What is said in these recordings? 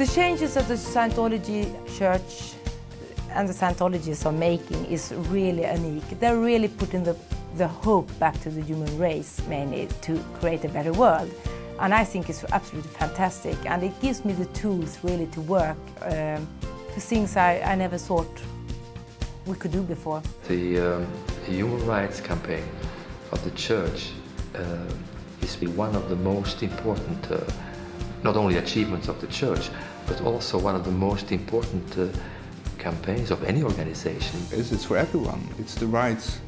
The changes that the Scientology Church and the Scientologists are making is really unique. They're really putting the hope back to the human race, mainly, to create a better world. And I think it's absolutely fantastic, and it gives me the tools really to work for things I never thought we could do before. The human rights campaign of the Church is one of the most important, not only achievements of the Church, but also one of the most important campaigns of any organization. It's for everyone. It's the rights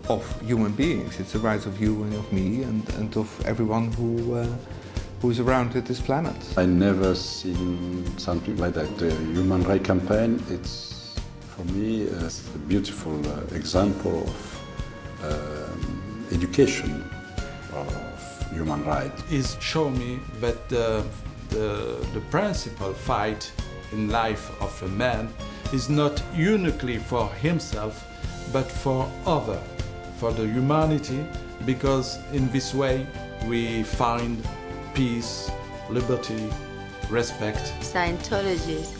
of human beings. It's the rights of you and of me and of everyone who's around this planet. I never seen something like that. The human rights campaign, it's for me a beautiful example of education of human rights. It's shown me that the principal fight in life of a man is not uniquely for himself, but for others, for the humanity, because in this way we find peace, liberty, respect. Scientologists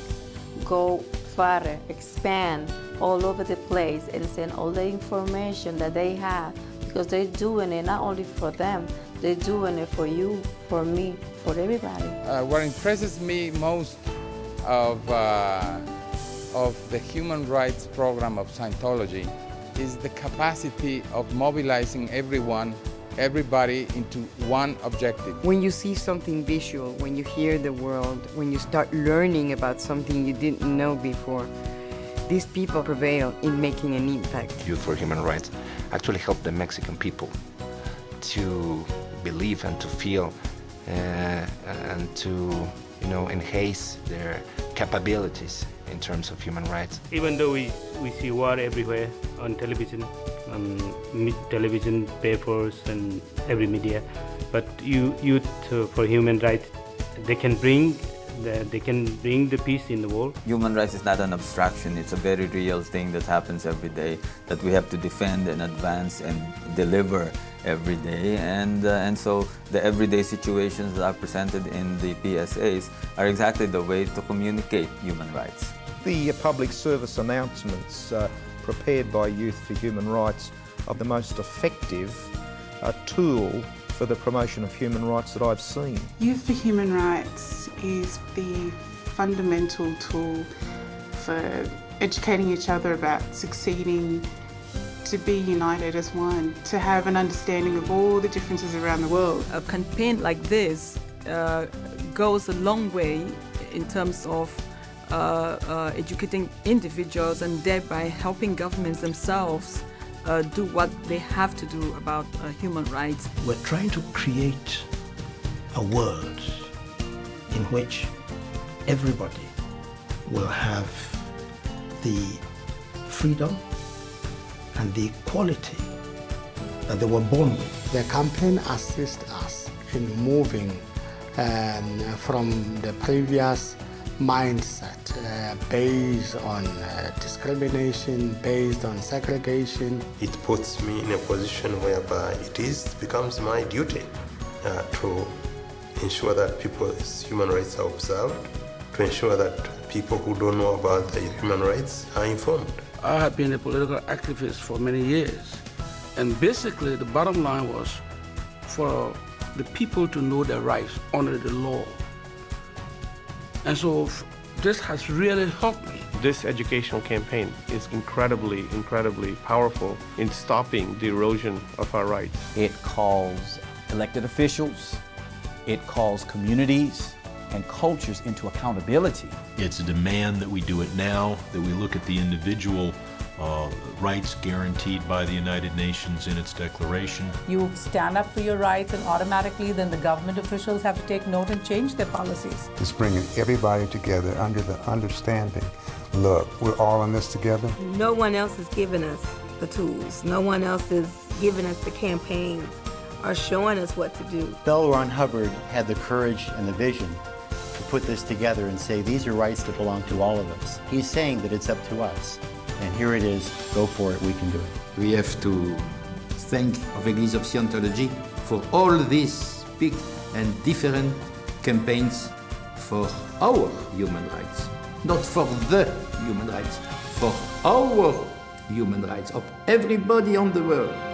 go further, expand all over the place and send all the information that they have, because they're doing it not only for them, they're doing it for you, for me, for everybody. What impresses me most of the human rights program of Scientology is the capacity of mobilizing everybody into one objective. When you see something visual, when you hear the world, when you start learning about something you didn't know before, these people prevail in making an impact. Youth for Human Rights actually helped the Mexican people to believe and to feel and to enhance their capabilities in terms of human rights. Even though we see war everywhere on television, television, papers, and every media, but Youth for Human Rights, they can bring the peace in the world. Human rights is not an abstraction. It's a very real thing that happens every day that we have to defend and advance and deliver every day. And so the everyday situations that are presented in the PSAs are exactly the way to communicate human rights. The public service announcements prepared by Youth for Human Rights are the most effective tool for the promotion of human rights that I've seen. Youth for Human Rights is the fundamental tool for educating each other about succeeding, to be united as one, to have an understanding of all the differences around the world. A campaign like this goes a long way in terms of educating individuals and thereby helping governments themselves do what they have to do about human rights. We're trying to create a world in which everybody will have the freedom and the equality that they were born with. The campaign assists us in moving from the previous mindset based on discrimination, based on segregation. It puts me in a position whereby becomes my duty to ensure that people's human rights are observed, to ensure that people who don't know about their human rights are informed. I have been a political activist for many years, and basically the bottom line was for the people to know their rights under the law. And so this has really helped me. This educational campaign is incredibly powerful in stopping the erosion of our rights. It calls elected officials, it calls communities and cultures into accountability. It's a demand that we do it now, that we look at the individual rights guaranteed by the United Nations in its declaration. You stand up for your rights and automatically then the government officials have to take note and change their policies. It's bringing everybody together under the understanding, look, we're all in this together. No one else is giving us the tools. No one else is giving us the campaigns or showing us what to do. L. Ron Hubbard had the courage and the vision to put this together and say these are rights that belong to all of us. He's saying that it's up to us. And here it is, go for it, we can do it. We have to thank of Église of Scientology for all these big and different campaigns for our human rights, not for the human rights, for our human rights of everybody on the world.